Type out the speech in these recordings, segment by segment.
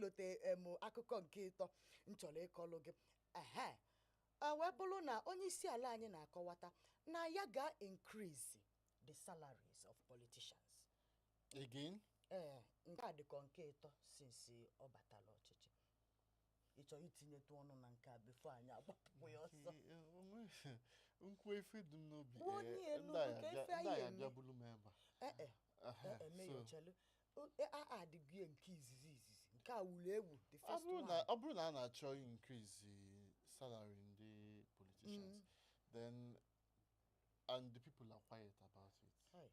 ilote akụkọ nke ịtọ nchọrọ ịkọlụ gị wee bụrụ na onye isi ala anyị na-akọwata na ya ga-increase the salaries of politicians again. nke a dịkọ nke ịtọ since ọ batala ọchịchị. Ị chọrọ itinyetụ ọnụ na nke a before anyị agbapụ ya ọsọ. Nkwu efe dum n'obi ndị bulu member. Meyochelu adịghị nke izizi nke a wuru ewu the first one. Ọ bụrụ na a na-achọ increase salary ndị politicians, then and the people are quiet about it. And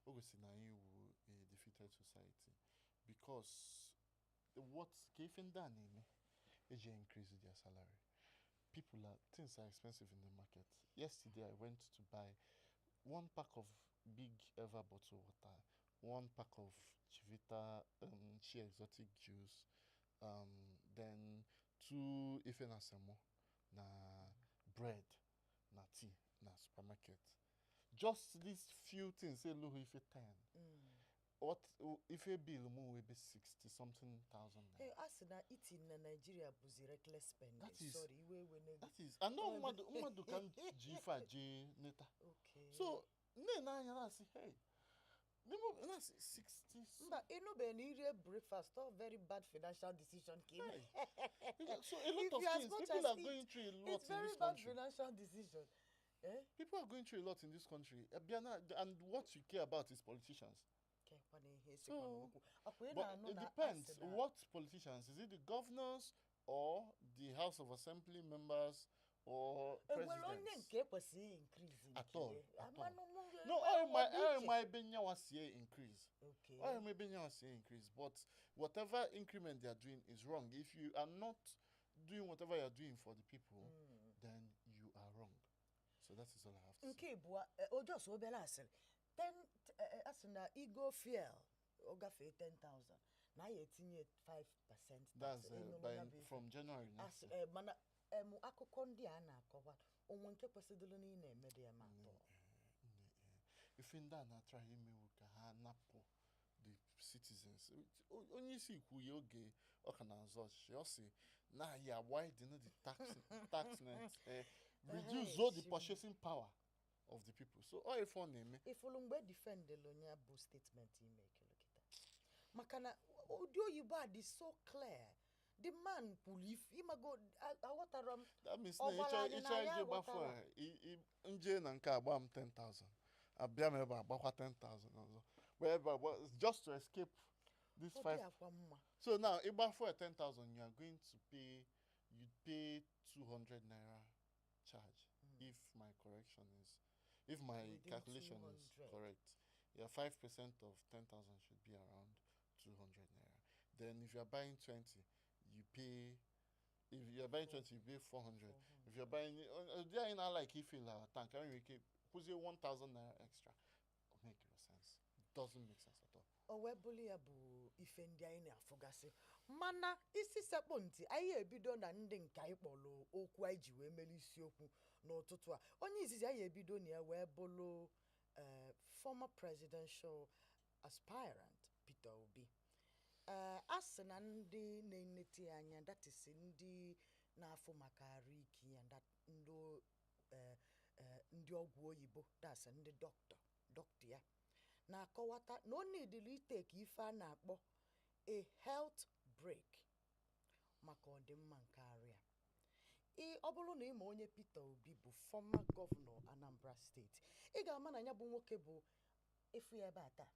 obviously now you will a defeated society because what given done is increase their salary. Things are expensive in the market. Yesterday I went to buy 1 pack of big ever bottle water, 1 pack of Chivita Chi exotic juice, then 2 ife na semo, na bread, na tea, na supermarket. Just these few things, say look if 10. What if a bill will be 60 something thousand? Hey, as na eating in Nigeria was reckless spending. That is, sorry, that is. I know Umadu can G5 neta. Okay. So I say, hey, 60. But you know, Beniri breakfast, all very bad financial decision came. Hey. So a lot of things people are going through a lot it's in very this bad country. financial decision. People are going through a lot in this country, and what you care about is politicians. So, but it depends. What politicians? Is it the governors or the House of Assembly members or presidents? At all. No, I might be increase. Okay. I may be increase, but whatever increment they are doing is wrong. If you are not doing whatever you are doing for the people, then you are wrong. So that is all I have to say. Okay, but just obela 10 as na ego fuel ogafe 10,000 na you tinye 5%. That's from January next year. Mana akụkọ ndị a na-akọwa onwe nke kwesịrị na ị na-eme dị ma atọ. Ife ndị a na-atry imewu ka ha napụ the citizens. Onye isi ikwu ya oge ọ ka na-azọ ọchịchị ọ sị na ya widen the tax net, reduce all the purchasing power of the people. So all if on name if ulungbe defend the lonya bu statement he make lokita makana audio you bad is so clear. The man believe him go awataram that means na before nje na nke agba am 10,000 abia me ba agbakwa 10,000 also but just to escape this 5. So now igba for 10,000 you are going to pay 200 naira charge if my calculation 200. is correct. Yeah, 5% of 10,000 should be around 200 naira. Then if you are buying 20, you pay. If you are buying 20, you pay 400. If you are buying, they are in like if you have a tank, I mean, put 1,000 naira extra. Make no sense. It doesn't make sense at all. Owebuli ya bụ ife ndị anyị na-afụgasị mana isi sekpụ ntị anyị ebido na ndị nke anyị kpọrọ okwu anyị ji wee mere isiokwu n'ụtụtụ a onye izizi anyị ebido na ya wee bụrụ former presidential aspirant Peter Obi asị na ndị na-enete anya that is ndị na-afụ maka arụike ya ndị ọgwụ oyibo that's ndị doctor ya na-akọwata na ọ na-edili iteke ife a na-akpọ a health break maka ọdịmma nke arịa. Ọ bụrụ na ịma onye Peter Obi bụ former governor Anambra State, ị ga-ama na ya bụ nwoke bụ efu ya ebe a taa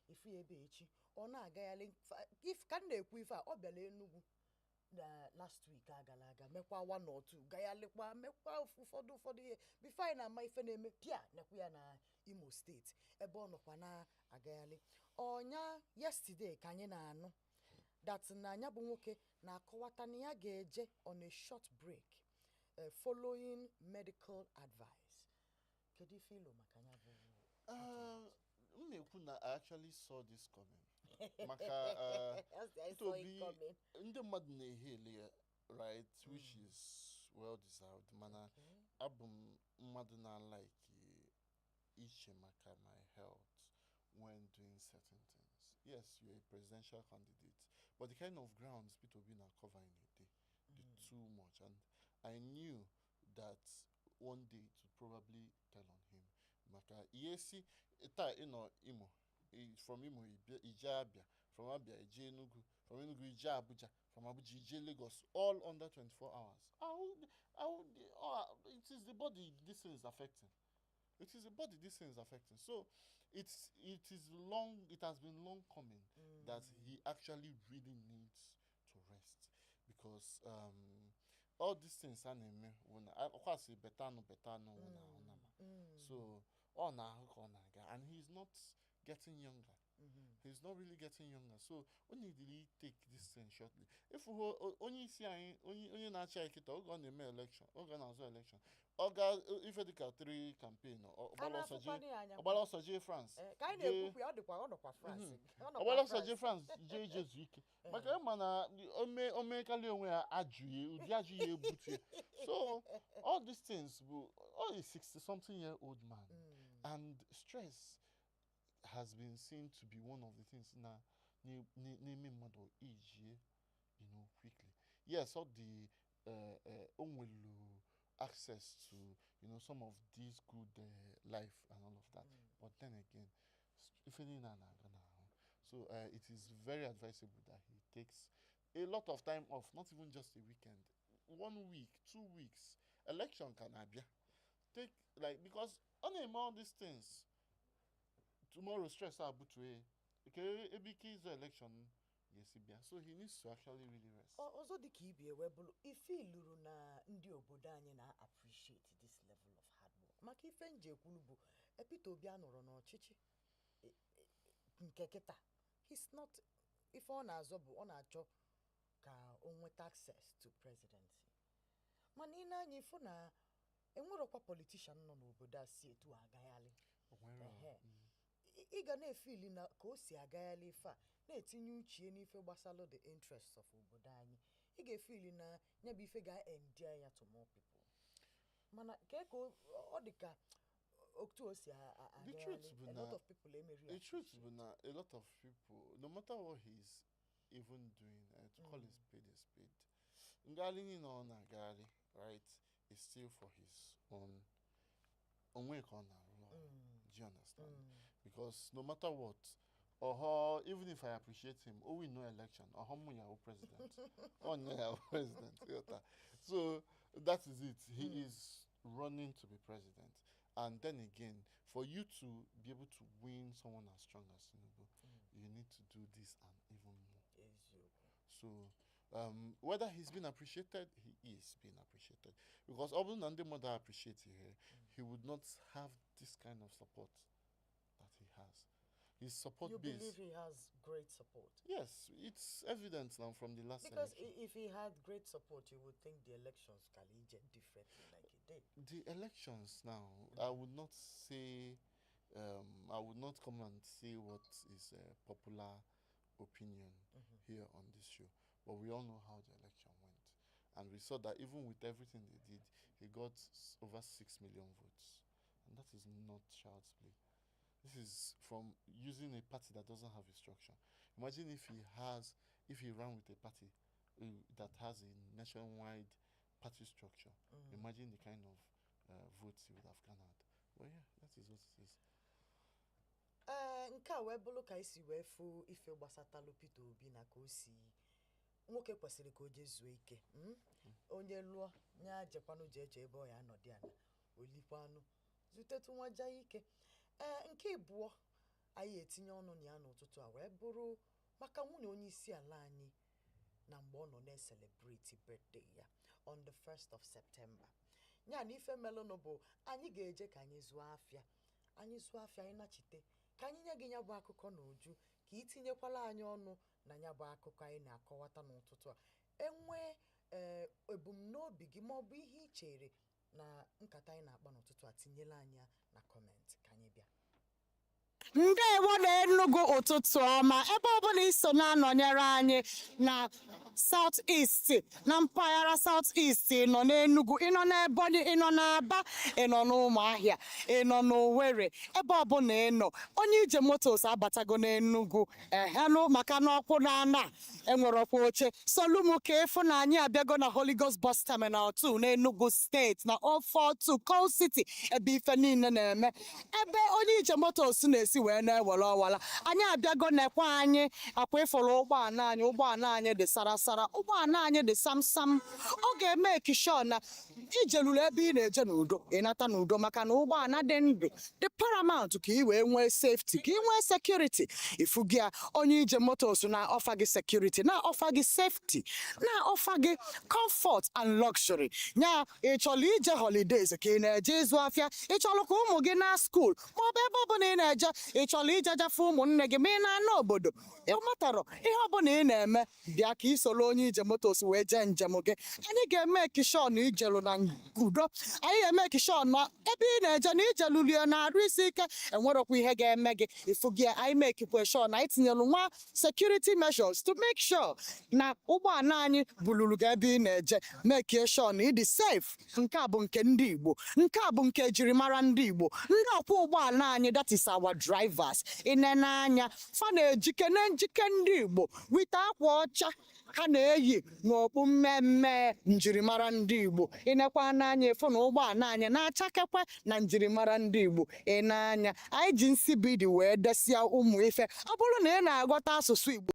efu ya ebe echi ọ na-agagharị ka m na-ekwu ife a ọ bịara Enugu na last week agala aga mekwa 1 or 2 gagharịkwa mekwa ụfọdụ ihe bifo anyị na-ama ife na-eme pịa nekwa ya na Imo State ebe ọ nọkwa na-agagharị ọnya yesterday ka anyị na-anụ that na anya bụ nwoke na-akọwata na ya ga-eje on a short break following medical advice. Kedu ife ilo maka anya bụ I actually saw this coming. Maka ndị mmadụ na-ehele right, which is well deserved. Mana abụ mmadụ na-like iche maka my health when doing certain things. Yes, you're a presidential candidate, But the kind of grounds Peter Obi now cover in a day, the too much. And I knew that one day it would probably tell on him. Maka EAC, Imo. From Imo, Ije Abia. From Abia, Ije Enugu. From Enugu, Ije Abuja. From Abuja, Ije Lagos. All under 24 hours. It is the body this thing is affecting. It is the body this thing is affecting. So it has been long coming that he actually really needs to rest. Because all these things are of course better no so and he's not getting younger. He's not really getting younger. So only did he take this thing shortly. If only see only na check it on the election, election. Oga if you 3 campaign Obalo Soje France. Kind of we are the France. Obalo Soje France Jesu ike. Maka mana ome kali onwe ajuye, udi ajuye butu. So all these things all is 60-something-year-old man and stress has been seen to be one of the things na naming model age, quickly. Yes, all the access to some of these good life and all of that. But then again, so it is very advisable that he takes a lot of time off, not even just a weekend, 1 week, 2 weeks. Election can be take because on all these things. Tomorrow stress out but okay ABK's election yes so he needs to actually really rest. Also the key be webulu if luru na ndị obodo anyị na appreciate this level of hard work. Maka ife nje kwunu bụ Peter Obi anọrọ n'ọchịchị nke kịta. He's not if ọ na-azọ bụ ọ na-achọ ka o nweta access to presidency. Mana ị na-anya ifu na enwerọkwa politician nọ n'obodo a si etu agaghalị. Ị ga na-efili na ka o si agaghalị ife a na-etinye uche n'ife gbasara the interests of obodo anyị. Ị ga-efili na nya bụ ife ga-endear ya to more people. Mana ka ọ dị ka otu o si agaghalị, a lot of people emeri. The truth is na a lot of people, no matter what he's even doing, to call his spade a spade, ngali no na gali, right, is still for his own way corner. Do you understand? Because no matter what, or even if I appreciate him, we know election, or how president, president. So that is it. He is running to be president, and then again, for you to be able to win someone as strong as Tinubu, you need to do this and even more. So. Whether he's been appreciated, he is being appreciated. Because other than the mother appreciate here, he would not have this kind of support that he has. His support you base. You believe he has great support? Yes, it's evident now from the last because election. If he had great support, you would think the elections can get differently like it did. The elections now, I would not say, I would not come and say what is a popular opinion here on this show. But we all know how the election went. And we saw that even with everything they did, he got over 6 million votes. And that is not child's play. This is from using a party that doesn't have a structure. Imagine if he ran with a party that has a nationwide party structure. Imagine the kind of votes he would have garnered. Well, yeah, that is what it is. Nke a wee bụrụ ka isi wee fụ ife gbasatalo Peter Obi na ka o si nwoke kwesịrị ka o jezuo ike onye lụọ nya jekwanụ jeje ebe ọ ya anọdị ana olikwanụ zutetu nwaja ike nke ịbụọ anyị etinye ọnụ na ya n'ụtụtụ a wee bụrụ maka nwunye onye isi ala anyị na mgbe ọ nọ na-celebrate birthday ya on the 1st of September. Nya na ife melụnụ bụ anyị ga-eje ka anyị zụọ afịa anyị nachite ka anyị nye gị nya bụ akụkọ n'uju ka itinyekwala anyị ọnụ na nya bụ akụkọ anyị na-akọwata n'ụtụtụ a enwe ebumnobi gị ma ọ bụ ihe i chere na nkata anyị na-akpa n'ụtụtụ a tinyela anyị na comment ka anyị bịa. Ndewo na Enugu ụtụtụ ọma ebe ọbụla iso na-anọnyere anyị na South East na mpaghara South East nọ n'Enugu ịnọ n'Ebonyi ịnọ n'Aba ịnọ n'Ụmụahịa ịnọ n'Owerri ebe ọbụla ịnọ onye ije motos abatago n'Enugu ehelụ maka na ọkwụ na enwerọkwa oche solumu ka efu na anyị abịago na Holy Ghost Bus Terminal 2 n'Enugu steeti na 042 Coal City ebe ife niile na-eme ebe onye ije motos na-esi wee na-ewere ọwala anyị abịago nekwa anyị akwa ịfụrụ ụgbọala anyị dị sarasara ụgbọala anyị dị samsam ọ ga-eme ekishọ na ijeluru ebe ị na-eje n'udo ịnata n'udo maka na ụgbọala dị ndụ dị paramount ka ị wee nwee safety ka ị nwee security ifugi ya onye ije motos na-ọfa gị security na-ọfa gị safety na-ọfa gị comfort and luxury nya ịchọrọ ije holidays ka ị na-eje ịzụ afịa ịchọrọ ka ụmụ gị na school maọbụ ebe ọbụla ị na-eje ịchọrọ ije jafe ụmụnne gị ma ị na-ana obodo ịmatara ihe ọbụla ị na-eme bịa ka ị soro onye ije motos wee jee njem gị anyị ga-eme ekishọn ijelu na udo anyị ga-eme ekishọn na ebe ị na-eje na ijelulie na-arụ isi ike enwerọkwa ihe ga-eme gị ifugi anyị mekikwe shọ na anyị tinyelu nwa security measures to make sure na ụgbọala anyị buluru gị ebe ị na-eje mekie shọ na ịdị safe nke a bụ nke ndị Igbo nke a bụ nke ejirimara ndị Igbo ndị ọkwọ ụgbọala anyị that is our drivers inene anya fa na-ejike na njike ndị Igbo wite akwa ọcha ha na-eyi n'okpu mmemme njirimara ndị Igbo ịnekwa n'anya efu na ụgbọala anyị na-achakekwe na njirimara ndị Igbo ịnanya anyị ji nsibidi wee desia ụmụ ife ọ bụrụ na ị na-aghọta asụsụ Igbo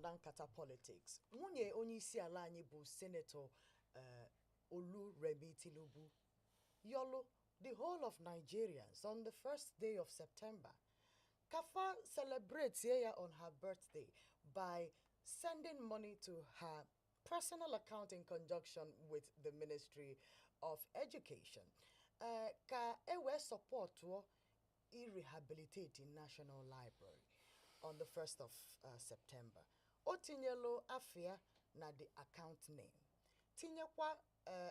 na nkata politics nwunye onye isi ala anyị bụ senetọ Oluremi Tinubu yọlụ the whole of Nigerians on the first day of September Kafa celebrates ya on her birthday by sending money to her personal account in conjunction with the Ministry of Education. Ka ewe support to rehabilitate in National Library on the 1st of September. O tinyelo afia na the account name. Tinyekwa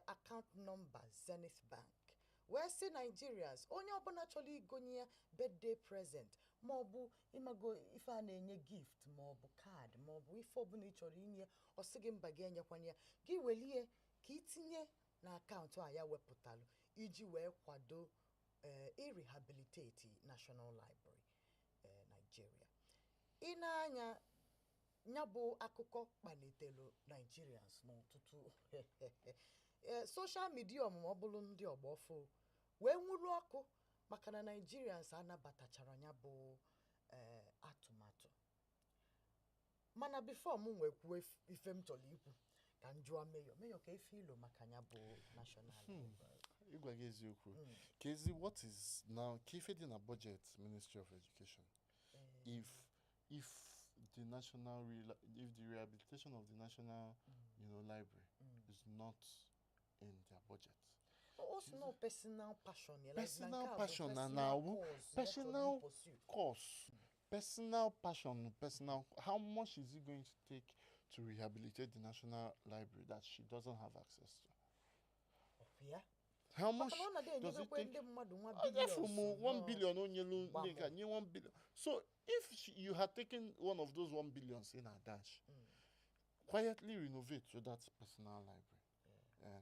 account number Zenith Bank. Where say Nigerians onye ọbụla chọrọ igonye birthday present maọbụ imago ife a na-enye gift maọbụ card maọbụ ife ọbụla ị chọrọ inye ọsị gị mba gị enyekwanye gị welie ka itinye na akaụntụ a ya wepụtalụ iji wee kwado rehabilitate National Library Nigeria. Ị na-anya nya bụ akụkọ kpalitelu Nigerians n'ọtụtụ social media ọmụmụ ọbụlụ ndị ọgbọfọ wee nwụrụ ọkụ maka na Nigerians anabatachara ya bụ atụmatụ mana before m nwee kwuo ife m chọrọ ikwu ka m jụọ meyo ka ife ilo maka ya bụ national ịgwa gị eziokwu kezi what is now ka ife dị na budget Ministry of Education if the rehabilitation of the national library is not in their budget. Also no personal passion. Personal passion and now personal course. Personal passion, how much is it going to take to rehabilitate the National Library that she doesn't have access to? Yeah. How much does it take? 1 billion on your 1 billion. So if you had taken one of those 1 billions in a dash, quietly renovate to that personal library. Yeah.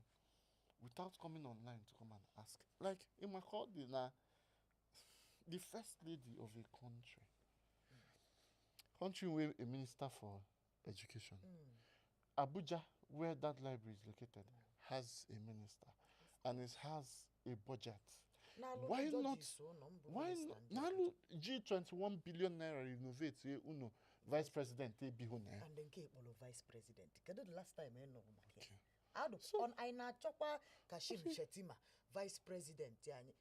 Without coming online to come and ask. Like in my call, the first lady of a country where a minister for education. Abuja, where that library is located, has a minister and it has a budget. Why not? G21 billion naira renovate uno vice president and then keep vice president. The last time I know. On aina chokwa Kashim Shetima vice president yani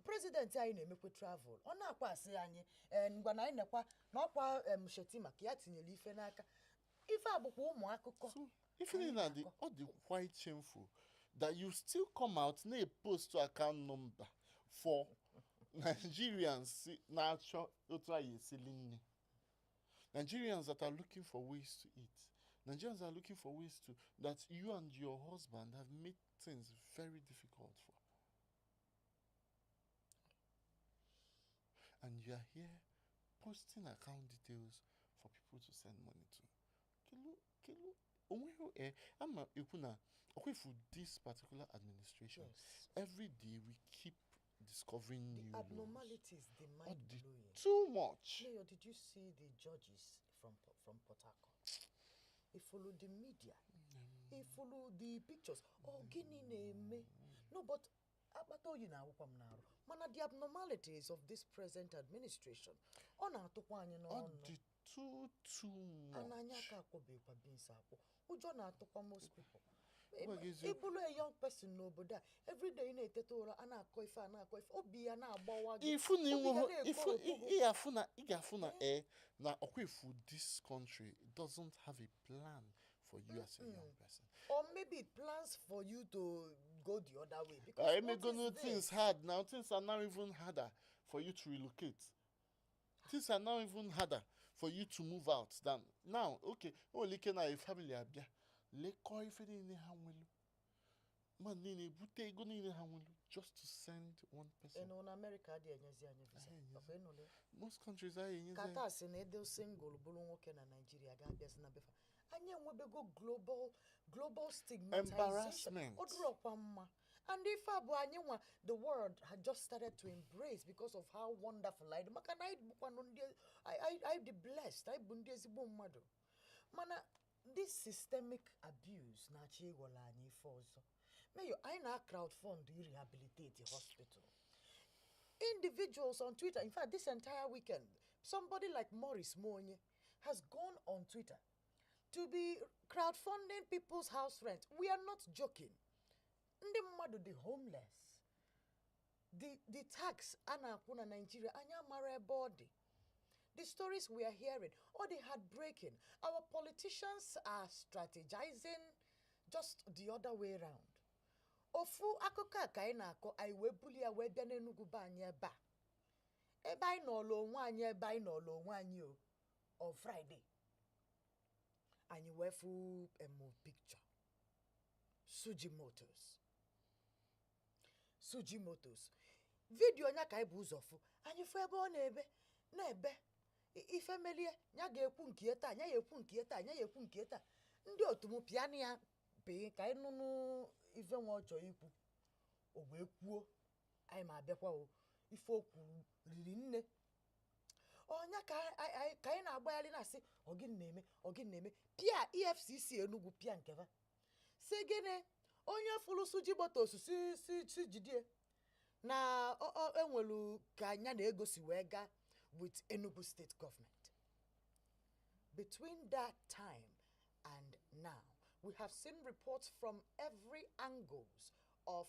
president anyị na-emekwe travel ọ na-akwa asị anyị ngwa na anyị nekwa na ọkwa Shetima ka ya tinyere ife n'aka ife abụkwa ụmụ akụkọ so if it na the all the quite shameful that you still come out na a post to account number for Nigerians na-achọ otu anyị esili nne Nigerians that are looking for ways to eat Nigerians are looking for ways to that you and your husband have made things very difficult for. And you are here posting account details for people to send money to. I'm okay for this particular administration. Yes. Every day we keep discovering The new abnormalities, the mind blowing. too much. Mayor, did you see the judges from Port Harcourt? He followed the media. He followed the pictures. Oh, Guinea name. No, but you know, mana the abnormalities of this present administration. On our Too much. Most people. Even a young person no but every day in a tetora ana koifa obi ana agbawa now for this country it doesn't have a plan for you as a young person. Or maybe it plans for you to go the other way because things hard now. Things are now even harder for you to relocate. Things are now even harder for you to move out than now. Okay, only can I family abia. Lekoi fede in man just to send one person. In America, most countries are in Qatar single bulunwoke na Nigeria ga bia na befa. Anya nwebego global stigmatization. Embarrassment. And if the world had just started to embrace because of how wonderful I be blessed. I bundezi mado. Mana this systemic abuse na chi wala anyi forzo. Mayo I na crowdfund to rehabilitate the hospital. Individuals on Twitter, in fact this entire weekend, somebody like Maurice Monye has gone on Twitter to be crowdfunding people's house rent. We are not joking. The homeless, the tax ana kuna Nigeria anya mare body. The stories we are hearing, or the heartbreaking. Our politicians are strategizing just the other way around. Ofu akoka kaina ako aiwebuli awebia n'Enugu ba anya ba. Ebe anyị nọlọ onwe anyị ebe anyị nọlọ onwe anyị o. On Friday. Anyị wefu picture. Sujimoto's. Video nya ka ibu ụzọfu. Anyị fu ebe ọ na-ebe. Ife melie nya ga-ekwu nke taa, nya ekwu nke taa, nya ekwu nke taa. Ndị otu m piano ya pe ka ịnụnụ ife nwa ọchọ ikwu. O wee kwuo. Anyị ma abịakwa o. Ife okwu riri nne. Onya ka anyị na-agbagharị na-asị ogin na-eme. Pia EFCC Enugu pia nkeva. Sị gịnị onye fụrụ Sujimoto si jidie na enwelu ka anya na-egosi wee ga with Enugu state government. Between that time and now, we have seen reports from every angles of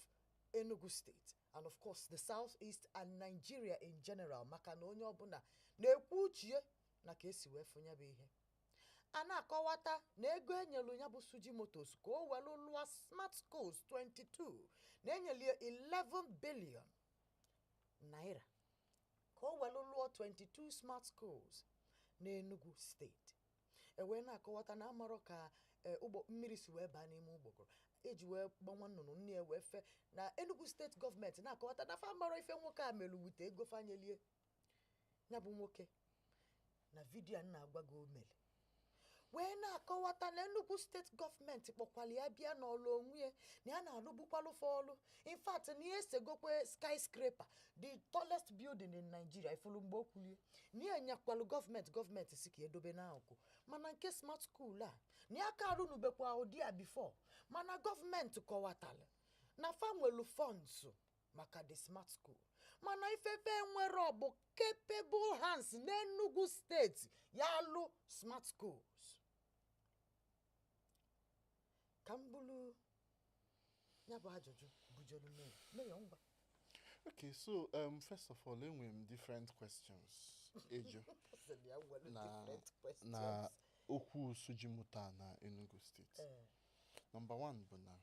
Enugu state and of course the southeast and Nigeria in general. Maka na onye ọbụla na-ekwu uchie na ka esi wee fụnya bụ ihe. Ana akọwata na ego enyelu ya bụ Sujimoto ka o welu lụọ smart schools 22 na enyelu 11 billion naira ka o welu lụọ 22 smart schools na Enugu state. Ewe na akọwata na amaro ka ụgbọ mmiri si wee baa n'ime ụgbọgoro eji wee gbanwa nnụnụ nne wee fe na Enugu state government na akọwata na fa amaro ife nwoke a melu wute ego fanyelie ya bụ nwoke na vidiyo na agwa go mele. Wee na-akọwata na Enugu state government kpọkwali ya bịa n'ọlụ onwe na ya na-alụbukwalu fọlụ. In fact, na ihe segokwe skyscraper, the tallest building in Nigeria, ifulu mgbe okwulie. Na ya nyakwalu government si ka edobe n'akụkụ. Mana nke smart school a, na ya ka arụnubekwa ụdị a before. Mana government kọwatala na fa nwelu funds maka the smart school. Mana ifefe nwere ọbụ capable hands n'Enugu state ya alụ smart schools. Kambulu nyabo ajụjụ bujolu mayor ngwa. Okay, so first of all, different questions. Ejo. Na okwu Sujimoto na Enugu state. Number one, Bona,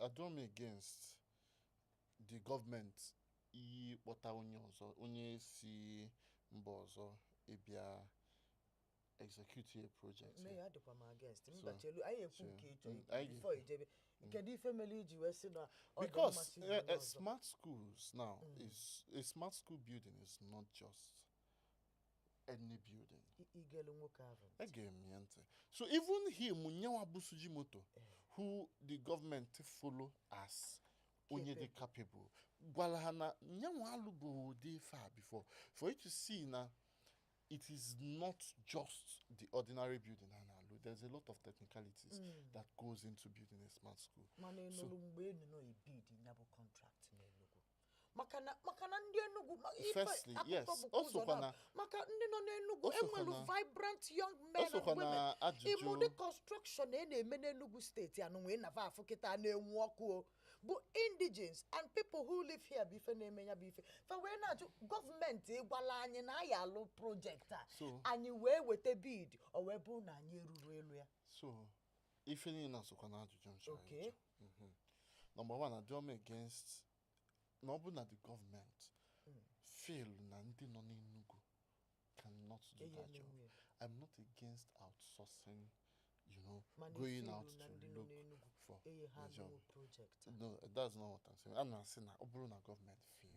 I don't against the government kpọta onye si mba ọzọ ebia execute a project. Me ya dịkwa m against. Mbachelu anyị ekwu nke ịchọ before ijebe. Kedu ife mere iji wee sị na because smart schools now is a smart school building is not just any building. Igelu So even him, Munyawabu Sujimoto, who the government follow as only the capable. Gwalahana Nyawalubu de far before. For you to see now, it is not just the ordinary building. There's a lot of technicalities that goes into building a smart school. So, firstly, yes. Also, vibrant young men and women. Even construction in Enugu State, but indigens and people who live here before for when government project and you wear with a bid or we so if any okay. Number one, I do against not the government feel cannot do that job. I'm not against outsourcing, going out to look for a job. No, that's not what I'm saying. I'm not saying that Obruna government feel.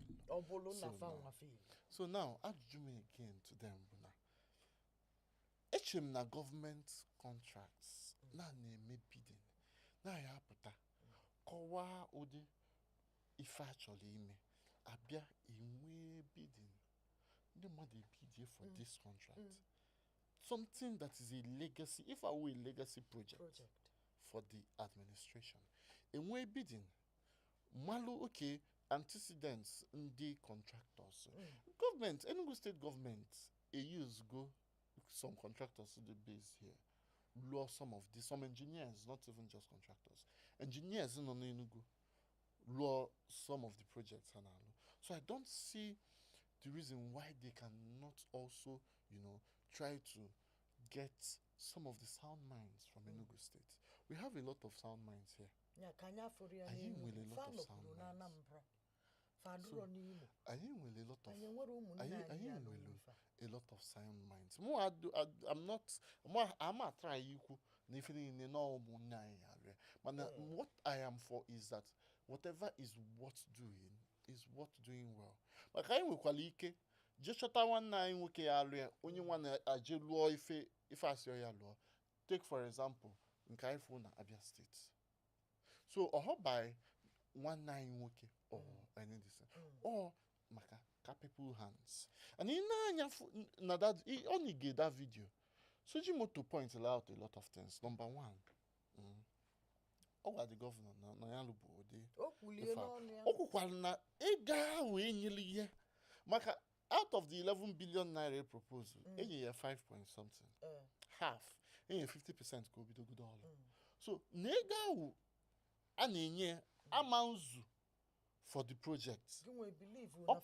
So now, I do me again to them, Buna. Na government contracts na me bidding. Na ya puta. Kowa odi if actually me abia inwe bidding. The money bid for this contract. Something that is a legacy, if I were a legacy project for the administration. Inwe bidding. Malu okay, antecedents the contractors. Government, Enugu state government, use go some contractors to the base here. Law some engineers, not even just contractors. Engineers in Enugu law some of the projects. So I don't see the reason why they cannot also, try to get some of the sound minds from Enugu State. We have a lot of sound minds here. I am with a lot of sound minds. So, I am with a lot of sound minds. I'm not trying you. What I am for is that whatever is worth doing is worth doing well. But I will qualify. Just shut one nine wiki area. Only one a law if I say your law. Take for example, in Kaifuna, Abia State. So, or by 19 wiki or anything, or maka capable hands. And in that he only gave that video. Sujimoto pointed out a lot of things. Number one. The governor na yalubu ode maka out of the 11 billion naira proposal 5 point something half 50% go be good all. So nega anenye amanzu for the project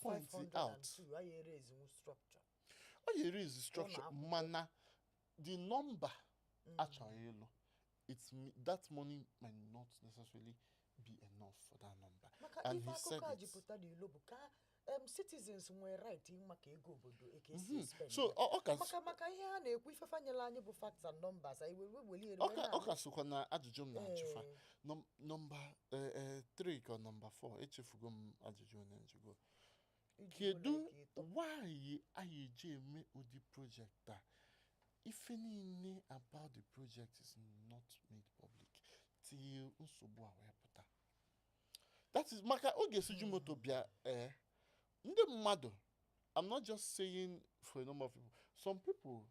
point it out raise the structure mana the number actually that money might not necessarily be enough for that number. And he said it. Citizens were right in Makego. So, facts and numbers. I will number 3 or number 4. Kedu why IEJ me the project that if any about the project is not made public till unsobu awepụta. That is maka oge Sujimoto bia ndị mmadụ. I'm not just saying for a number of people. Some people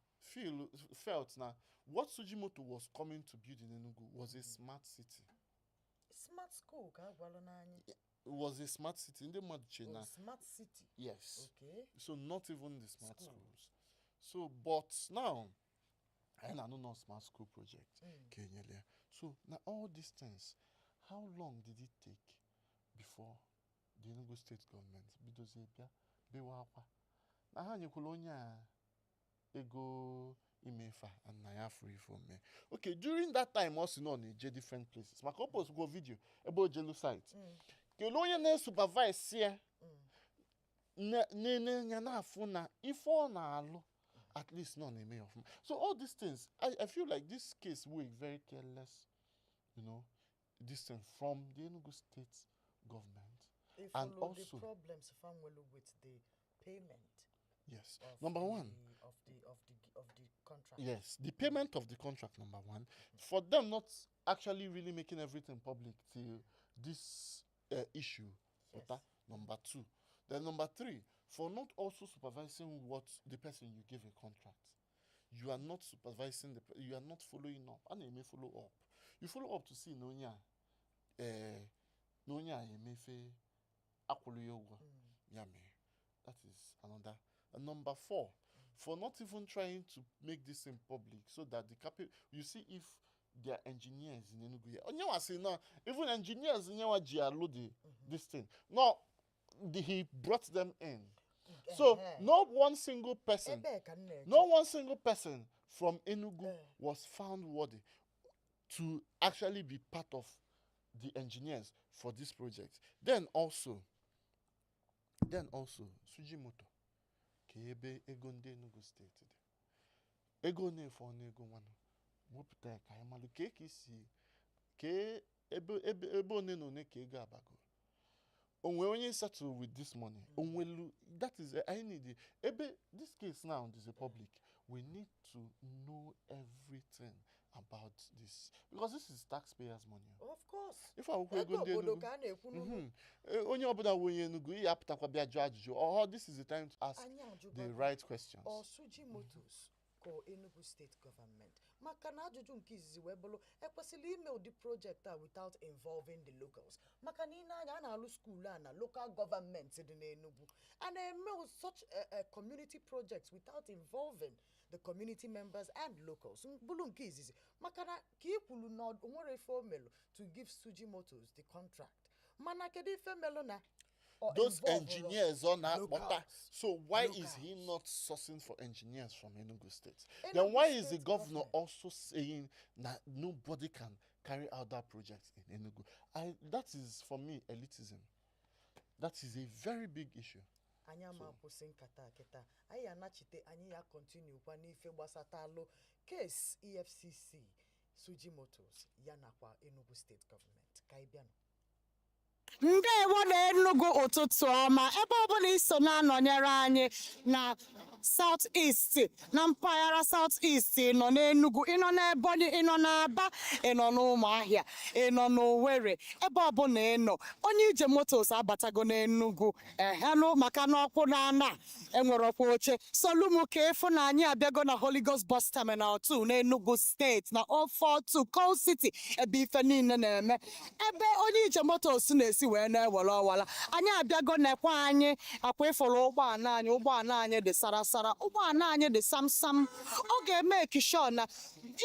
felt now what Sujimoto was coming to build in Enugu was a smart city. Smart school ka gwalo n'anya. It was a smart city. Ndị mmadụ che na smart city. Yes. Okay. So not even the smart schools. So but now I don't know smart school project. So now all these things, how long did it take before the Enugu state government bidozebia bewakwa? Na ha nyekwala onye ego imefa and na ya free for me. Okay, during that time also no je different places. My couples go video about Jelu site. Kelo onye na supervise here. Ne na afu na ifo na alu. At least none may of. So all these things, I feel like this case will be very careless, distant from the Enugu state government. And also the problems with the payment. Yes. Number one. Of the contract. Yes, the payment of the contract, number one. For them not actually really making everything public till this issue. Yes. Number two. Then number three, for not also supervising what the person you give a contract. You are not supervising you are not following up. And you may follow up. You follow up to see Nonya Emefe Akuluyogo. Yame. That is another. And number four, for not even trying to make this in public so that the you see if there are engineers in Enugu. Onyewa say now, even engineers in Yawa this thing. No, he brought them in. So no one single person from Enugu was found worthy to actually be part of the engineers for this project. Then also Sujimoto kebe ego ndị Enugu steeti dị. Ego na-efu ego nwanụ wepụta ya ka anyị malụ ka isi ebe one na one ka ego abago. Onwe onye settle with this money. That is I need this case now is a public. We need to know everything about this because this is taxpayers' money. Of course. If I go onye obodo wonye Enugu ya apụtakwa bịa jụọ ajụjụ. Oh, this is the time to ask the right questions. Or Sujimoto's ko Enugu state government. Maka na ajụjụ nke izizi wee bụrụ ekwesịrị ime ụdị project without involving the locals. Maka na ị na-anya na-alụ school na local government dị n'Enugu. And eme such a community projects without involving the community members and locals. Bụrụ nke izizi. Maka na ka ikwulu na onwere ife omelu to give Sujimoto's the contract. Mana kedu ife melu na those engineers on that. So why is he not sourcing for engineers from Enugu State? Then why is the governor also saying that nobody can carry out that project in Enugu? That is for me elitism. That is a very big issue. Anya ma kwụsị nkata kịta anyị anachite anyị ya continue kwa n'ife gbasatalo case EFCC Sujimoto's ya nakwa Enugu State government ka ịbịanụ. Ndewo na Enugu ụtụtụ ọma ebe ọbụla iso na-anọnyere anyị na South East na mpaghara South East nọ n'Enugu ịnọ n'Ebonyi ịnọ n'Aba ịnọ n'Ụmụahịa ịnọ n'Owerri ebe ọbụla ịnọ onye ije motos abatago n'Enugu ehenụ maka na ọkwụ na enwere ọkwa oche Solumu ka efu na anyị abịago na Holy Ghost Bus Terminal 2 n'Enugu State na 042 Coal City ebe ife niile na-eme ebe onye ije motos na-esi wee na-ewere ọwala anyị abịago nekwa anyị akwa ịfụrụ ụgbọala anyị dị sarasara ụgbọala anyị dị samsam ọ ga-eme ekishọ na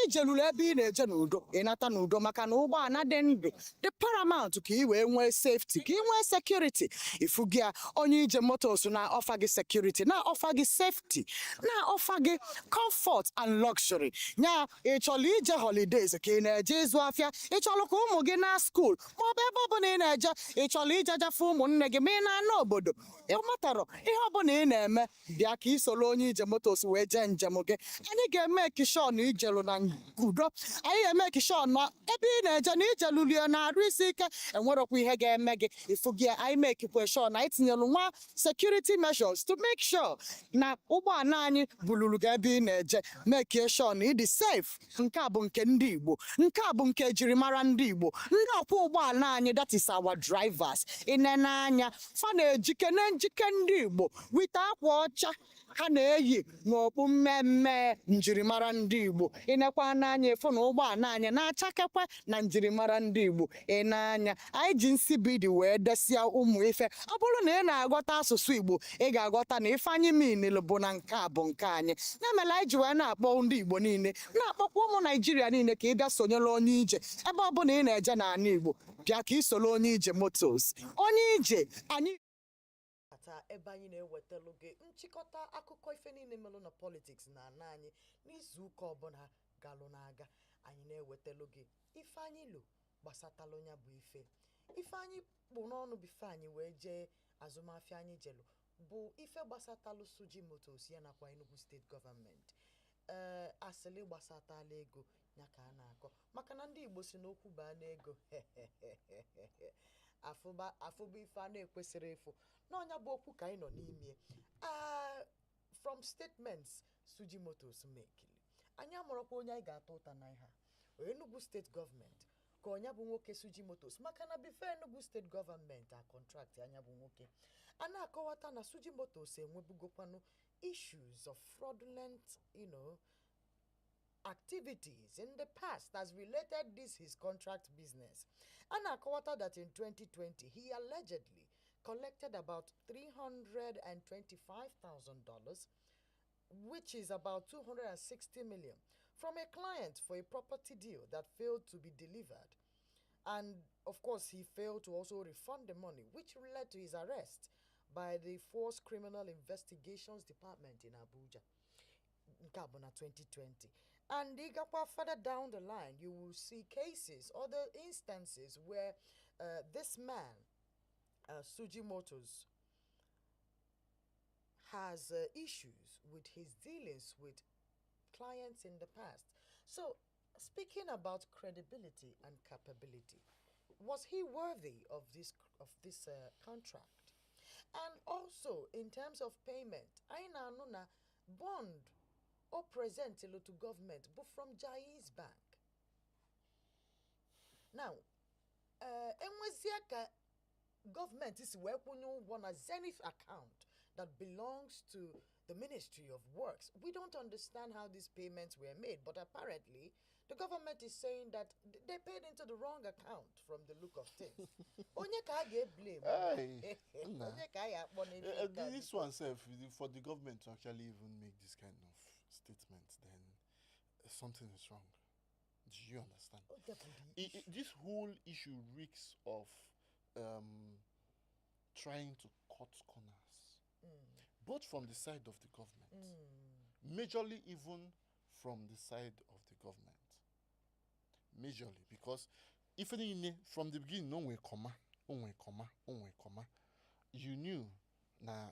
ijeluru ebe ị na-eje n'udo ịnata n'udo maka na ụgbọala dị ndụ dị paramount ka ị wee nwee safety ka ị nwee security ifugi ya onye ije motos na-ọfa gị security na-ọfa gị safety na-ọfa gị comfort and luxury nya ịchọrọ ije holidays ka ị na-eje ịzụ afịa ịchọrọ ka ụmụ gị na school maọbụ ebe ọbụla ị na-eje ịchọrọ ijejafe ụmụnne gị ma ị na-ana obodo ịmatara ihe ọbụla ị na-eme bịa ka isoro onye ije motos wee jee njem gị anyị ga-eme ekishọ na ijelu na udo anyị ga-eme ekishọ na ebe ị na-eje na ijelulie na-arụ isi ike enwerokwa ihe ga-eme gị ifugi anyị mekikwe shọ na anyị tinyelu nwa security measures to make sure na ụgbọala anyị buluru gị ebe ị na-eje mekie shọ na ịdị safe nke a bụ nke ndị Igbo nke a bụ nke ejirimara ndị Igbo ndị ọkwọ ụgbọala anyị that is our drivers ịnenanya fa na-ejike na njike ndị Igbo wite akwa ọcha ha na-eyi n'okpu mmemme njirimara ndị Igbo ịnekwa n'anya efu na ụgbọala anyị na-achakekwe na njirimara ndị Igbo ịnanya anyị ji nsibidi wee desịa ụmụ ife ọ bụrụ na ị na-aghọta asụsụ Igbo ị ga-aghọta na ife anyị minil bụ na nke a bụ nke anyị na-emela anyị ji wee na-akpọ ndị Igbo niile na-akpọkwa ụmụ Naijiria niile ka ị bịa sonyere onye ije ebe ọbụla ị na-eje n'ala Igbo bịa ka ị soro onye ije motos onye ije anyị ata ebe anyị na-ewetelu gị nchịkọta akụkọ ife niile melụ na politiks na ana anyị n'izu ụka ọbụla galụ na-aga anyị na-ewetelu gị ife anyị lụ gbasatalụ ya bụ ife anyị kpụ n'ọnụ bife anyị wee jee azụmahịa anyị jelu bụ ife gbasatalụ Sujimoto's ya nakwa Enugu steeti gọọmenti asịlị gbasatala ego ya ka a na-akọ maka na ndị Igbo si n'okwu baa n'ego afụba ife a na-ekwesịrị ịfụ n'ọnya bụ okwu ka anyị nọ n'ime from statements Sujimoto's make. Anya morokwo onye anyị ga-atọ ụta na ihe a. Enugu State Government ka onya bụ nwoke Sujimoto's maka na before Enugu State Government a contract anya bụ nwoke. A na-akọwata na Sujimoto's enwebugokwanu issues of fraudulent, activities in the past as related this his contract business. And Akawata that in 2020 he allegedly collected about $325,000, which is about 260 million, from a client for a property deal that failed to be delivered. And of course, he failed to also refund the money, which led to his arrest by the Force Criminal Investigations Department in Abuja. Nkabuna 2020. And further down the line, you will see cases, other instances where this man, Sujimoto's, has issues with his dealings with clients in the past. So, speaking about credibility and capability, was he worthy of this contract? And also, in terms of payment, aina nuna bond or present to government, but from Jai's Bank. Now, enweziaka government is working on a Zenith account that belongs to the Ministry of Works. We don't understand how these payments were made, but apparently the government is saying that they paid into the wrong account from the look of things. Onye ka get blame. This one self, for the government to actually even make this kind of statement, then something is wrong. Do you understand? Oh, definitely. This whole issue reeks of trying to cut corners, both from the side of the government, majorly even from the side of the government. Majorly, because if any from the beginning, no way comma, you knew na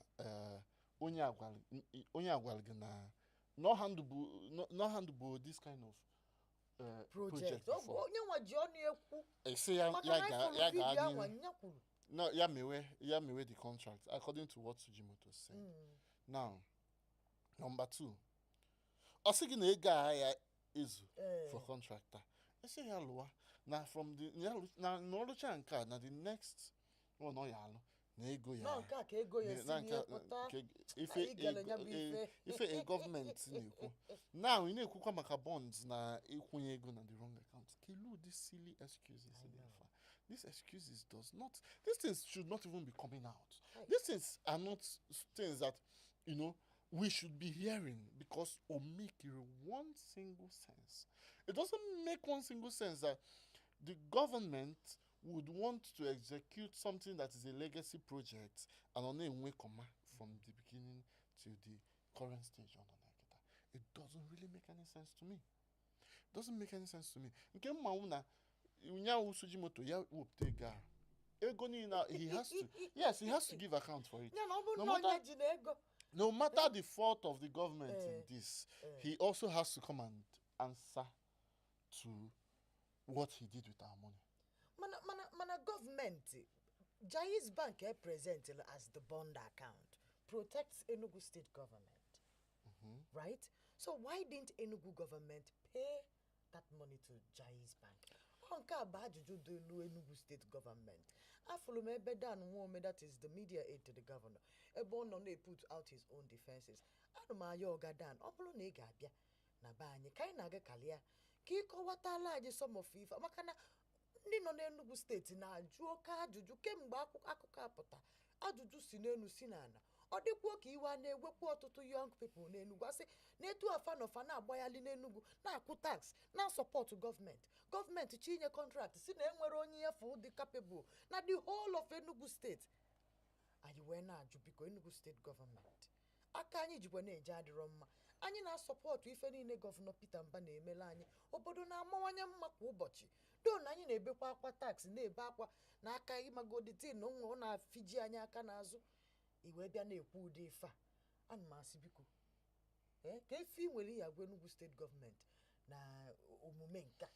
onye agwal gana no handle this kind of project before. No, yeah, me the contract according to what Sujimoto said. Now, number 2, osigi na ega is for contractor. I say hello. Now from the no chanka na the next no yalo. If a government now you know maka bonds na ikunye ego na the wrong account. Kilu these silly excuses. These excuses does not. These things should not even be coming out. These things are not things that we should be hearing because or make one single sense. It doesn't make one single sense that the government would want to execute something that is a legacy project and on a way from the beginning to the current stage on the It doesn't really make any sense to me. It doesn't make any sense to me. He has to give account for it. No matter the fault of the government in this, he also has to come and answer to what he did with our money. Mana government, Jai's Bank present as the bond account, protects Enugu State government, right? So why didn't Enugu government pay that money to Jai's Bank? Onka abajuju do Enugu State government. Afulume bedan that is the media aid to the governor. Ebon no put out his own defenses. Anuma yoga dan opolo ne gabia na banye kai na ga kalia ki ko watala aje some of FIFA makana ndị nọ n'Enugu steeti na-ajụ oke ajụjụ kemgbe akụkọ apụta ajụjụ si n'enu si n'ana ọ dịkwuo ka iwe na-egwekwu ọtụtụ young people n'Enugu asị na-etu afa nọfa na-agbanyali n'Enugu na-akwụ tax na-asọpọtụ gọọmenti chinye contract si na enwere onye efe dị capable na the whole of Enugu steeti anyị wee na-ajụ biko Enugu steeti gọọmenti aka anyị jikwa na-eje adịrọ mma anyị na-asọpọtụ ife niile gọvanọ Peter Mba na-emela anyị obodo na-amawanye mma kwa ụbọchị don anyị na-ebekwa akwa tax na-ebe akwa na aka ịmagoditin na ọ na-afiji anyị aka n'azụ iwe bịa na-ekwu ụdị ife a ana m asị biko ka efe nwere ya gwa Enugu steeti gọọmenti na omume nka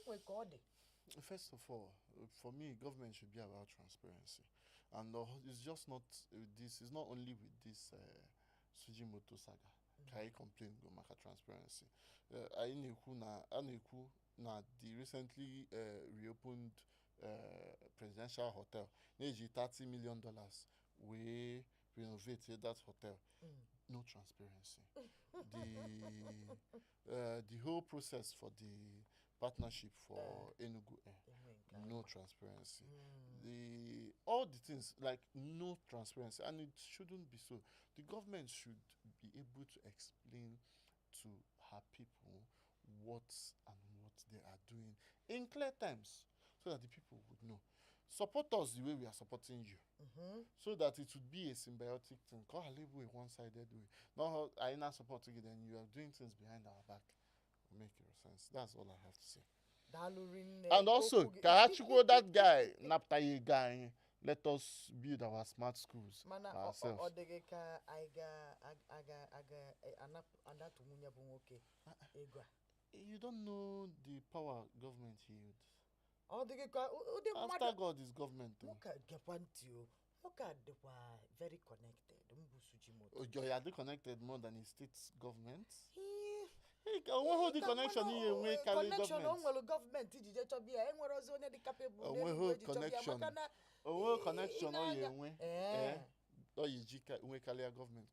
nwe ka ọ dị. First of all, for me, government should be about transparency, and it's just not this. It's not only with this Sujimoto Saga. Can I complain go maka transparency? I na the recently reopened presidential hotel. Neji $30 million we renovate that hotel. No transparency. The whole process for the partnership for Enugu Air, no transparency. All the things like no transparency, and it shouldn't be so. The government should be able to explain to her people what they are doing in clear terms, so that the people would know. Support us the way we are supporting you, so that it would be a symbiotic thing. Call a label a one-sided way. Not I not supporting it, then you are doing things behind our back. Make your sense. That's all I have to say. And also, Karachukwu, that guy, Naptaye guy, let us build our smart schools ourselves. You don't know the power government yields. After God is government. Very connected. Oh, you are connected more than a state government? The connection here we carry government.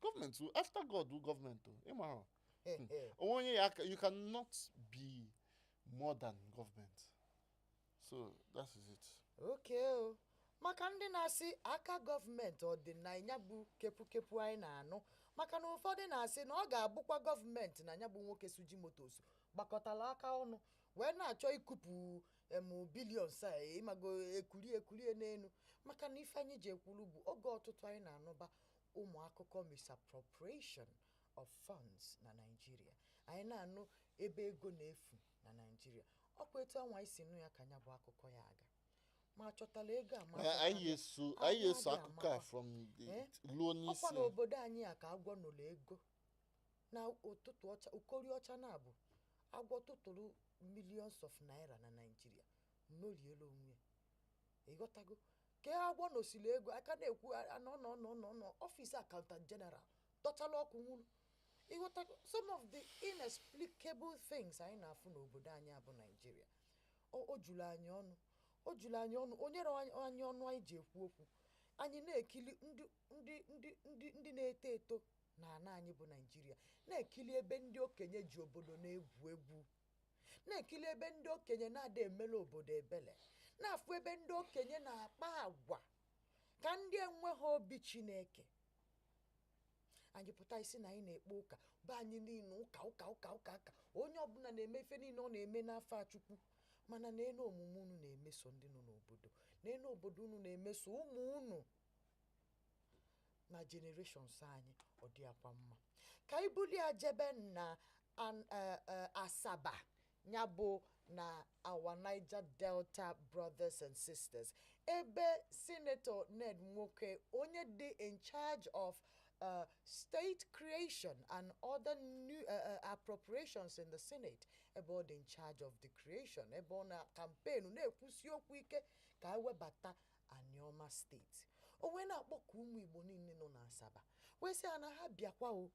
Government government after God do government. You cannot be more than government. So that is it. Okay. Maka ndị na-asị aka gọọmenti ọ dị na ya bụ kepu anyị na-anụ, maka na ụfọdụ na-asị na ọ ga-abụkwa gọọmenti na ya bụ nwoke Sujimoto gbakọtara aka ọnụ wee na-achọ ịkụpụ billions a ịmago ekulie n'elu, maka na ife anyị ji ekwuru bụ oge ọtụtụ anyị na-anụba ụmụ akụkọ misappropriation of funds na Nigeria. Anyị na-anụ ebe ego na-efu na Nigeria. Ọkwa etu anwa isi nụ ya ka ya bụ akụkọ ya aga. I saw akụkọ from the loan isi. Ọkwa n'obodo anyị a ka agwọ nụlụ ego na ụtụtụ ọcha ukori ọcha na-abụ agwọ tụtụrụ millions of naira na Nigeria n'olielu onwe. Ịghọtago ke agwọ nosili ego aka na-ekwu nọ office accountant general tọchala ọkụ nwụrụ. Ịghọtago some of the inexplicable things anyị na-afụ n'obodo anyị abụ Nigeria. O juru anyị ọnụ. Onye rọ anyị ọnụ anyị ji ekwu okwu. Anyị na-ekili ndị na-eto eto na ana anyị bụ Nigeria, na-ekili ebe ndị okenye ji obodo na-egwu egwu, na-ekili ebe ndị okenye na-ada emela obodo ebele, na-afụ ebe ndị okenye na-akpa agwa ka ndị enweghị obi Chineke. Anyị pụta isi na anyị na-ekpe ụka bụ anyị niile ụka onye ọbụla na-eme ife niile ọ na-eme n'afọ Chukwu, mana n'elu omume unu na-emeso ndị nọ n'obodo, n'elu obodo unu na-emeso ụmụ unu na generations anyị ọ dị akwa mma. Ka anyị bulie jebe na Asaba ya bụ na our Niger Delta brothers and sisters, ebe Senator Ned Nwoke onye dị in charge of state creation and other new appropriations in the Senate, ebe ọ dị in charge of the creation, ebe ọ na campaign na-ekwusi okwu ike ka ewebata Anioma steeti. O wee na-akpọku ụmụ Igbo niile nọ na Asaba wee sị na ha bịakwa o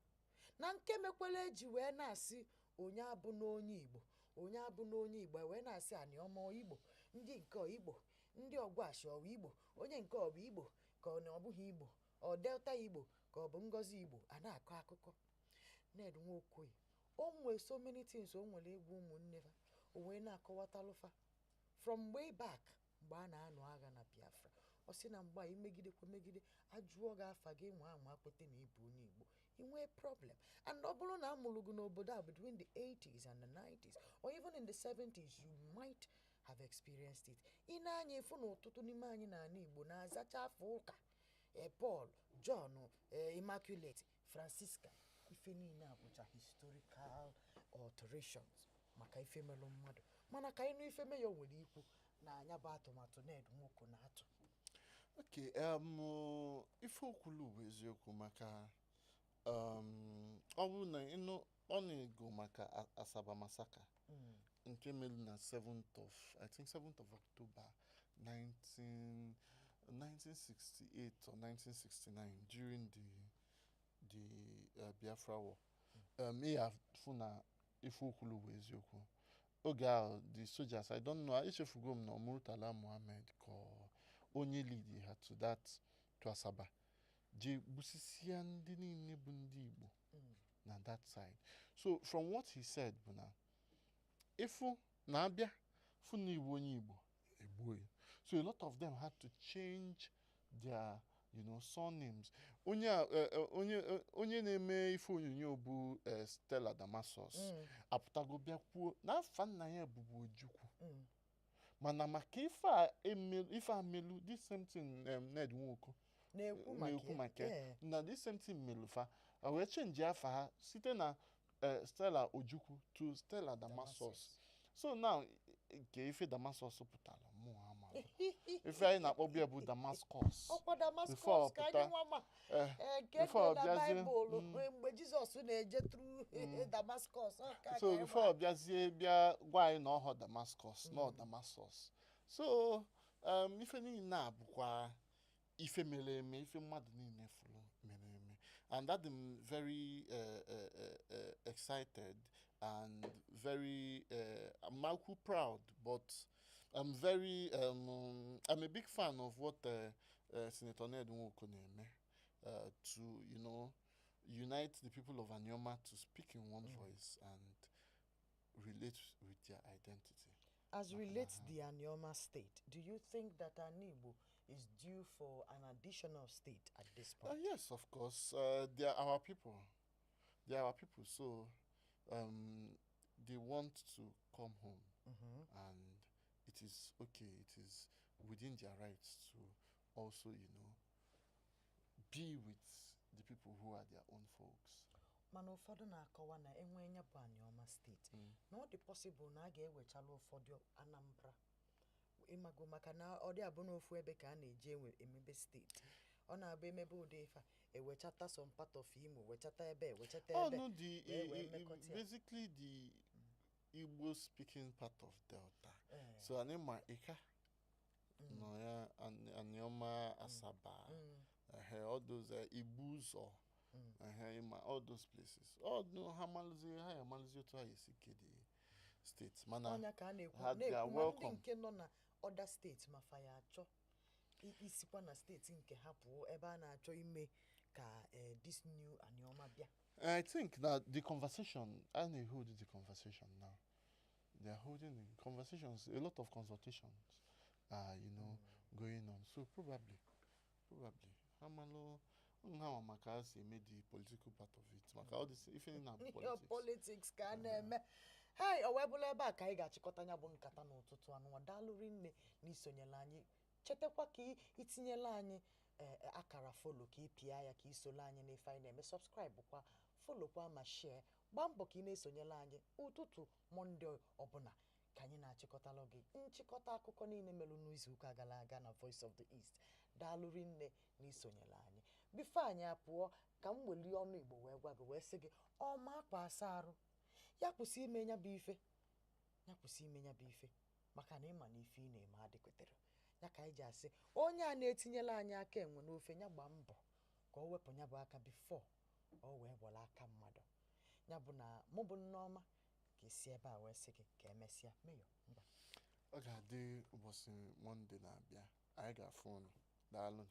na nke mekwele eji wee na-asị onye abụ n'onye Igbo, onye abụ n'onye Igbo wee na-asị Anioma Igbo, ndị nke Igbo, ndị Ọgwashi ọ Igbo, onye nke ọ bụ Igbo ka ọ na ọ bụghị Igbo, ọ Delta Igbo ka ọ bụ Ngozi Igbo. A na-akọ akụkọ Ned Nwoke o nwee so many things o nwere egwu ụmụnne ha o wee na-akọwatalụfa from way back mgbe a na-anụ agha na Biafra. Ọ sị na mgbe imegidekwa megide ajụọ gị afa gị nwa anwa akpete na ịbụ onye Igbo, inwee problem. And ọ bụrụ na amụrụ gị n'obodo a between the 80s and the 90s or even in the 70s, you might have experienced it. Ị na-anya efu na ụtụtụ n'ime anyị na ana Igbo na-azacha afọ ụka Paul, John, Immaculate, Francisca, ife niile abụcha historical alterations maka ife melụ mmadụ, mana ka ịnụ ife me ya nwere ikwu na anya bụ atụmatụ Ned Nwoke na-atụ. Okay, ife okwulu bụ eziokwu maka ọ bụ na ọ na-ego maka Asaba Massacre nke mere na 7th of October 1968 or 1969 during the Biafra war ya funa ifu okulu bụ eziokwu oge ahụ the soldiers I don't know echefugo m na Murtala Muhammad ko onye lead ha to that to Asaba ji busisia ndị niile bụ ndị Igbo na that side. So from what he said bụ na ifu na abịa fu na Igbo onye Igbo egbuo ya. So a lot of them had to change their surnames. Onye na-eme ife onyonyo bụ Stella Damasus apụtago bịa kwuo na afa nna ya bụbu Ojukwu mana maka ife a melu this same thing Ned Nwoko na-ekwu maka na this same thing melufa wee change afa ha site na Stella Ojukwu to Stella Damasus. So now ke ife Damascus pụtara mụ ama ife anyị na-akpọbu ya bụ Damascus Damascus ka anyị nwa ma before Bible mgbe Jizọs na-eje through Damascus so before bịazie bịa gwa anyị na ọhọ Damascus no Damascus. So ife niile a bụkwa ife mere eme ife mmadụ niile fụrụ mere eme and that I'm very excited and very I'm proud, but I'm very I'm a big fan of what Senator Ned Nwoko to unite the people of Anioma to speak in one voice and relate with their identity. As relates the Anioma state, do you think that Anibo is due for an additional state at this point? Yes, of course. They are our people. They are our people. So they want to come home, and it is okay. It is within their rights to also, be with the people who are their own folks. Mana ụfọdụ na-akọwa na enwe nya bụ Anioma steeti na ọ dị possible na a ga-ewechala ụfọdụ Anambra ịmago maka na ọ dị abụ n'ofu ebe ka a na-eje emebe steeti ọ na-abụ emebe ụdị ife ewechata some part of Imo wechata ebe ewechata ebe. No, basically the Igbo speaking part of Delta. So Anima Eka no ya Anioma Asaba all those Ibus or all those places. Oh no, Hamaluzi to the states. Mana they are welcome. Na other states ma fire acho isikwa na state nke hapu ebe a na-achọ ime ka this new Anioma bia. I think that the conversation, and they hold the conversation now. They are holding the conversations. A lot of consultations are, going on. So probably, Hamalo, how Makasi made the political part of it. Maka all this, if any politics can. Hey, owebule ba ka ị ga-achịkọta nya bụ nkata n'ụtụtụ anụ wadalụ rinne n'isonyela anyị chetakwa ka itinyela anyị akara follow ka ịpịa ya ka isolo anyị n'ife anyị na-eme subscribe kwa follow kwa ma share gbaa mbọ ka ị na-esonyela anyị ụtụtụ Monday ọbụla ka anyị na-achịkọtalụ gị nchịkọta akụkọ niile melụ n'izu ụka gara aga na Voice of the East daalụ rinne n'isonyela anyị before anyị apụọ ka m weli ọnụ Igbo wee gwa gị wee sị gị ọma akwa asa arụ ya kwụsị ime nya bụ ife maka na ịma na ife ị na-eme adịkwetere ya ka anyị ji asị onye a na-etinyela anyị aka enwe n'ofe nya gba mbọ ka o wepụ nya bụ aka before o wee gbọla aka mmadụ ya bụ na mụ bụ Nneọma ka esi ebe a wee sị gị ka emesịa meyo ngwa ọ ga-adị ụbọchị Monde na-abịa anyị ga-afụ ụnụ daalụ.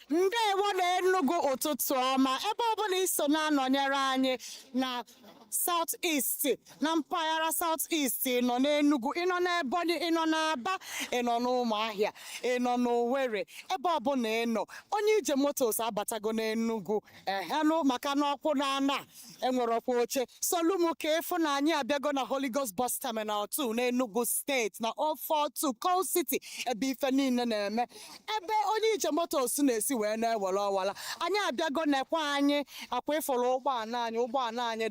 Ndewo na Enugu ụtụtụ ọma ebe ọbụla iso na-anọnyere anyị na South East na mpaghara South East nọ n'Enugu ịnọ n'Ebonyi ịnọ n'Aba ịnọ n'Ụmụahịa ịnọ n'Owerri ebe ọbụla ịnọ onye ije motos abatago n'Enugu ehelụ maka na ọkwụ na enwere ọkwa oche solumu ka efu na anyị abịago na Holy Ghost Bus Terminal 2 n'Enugu steeti na 042 Coal City ebe ife niile na-eme ebe onye ije motos na-esi wee na-ewere ọwala anyị abịago nekwa anyị akwa ịfụrụ ụgbọala anyị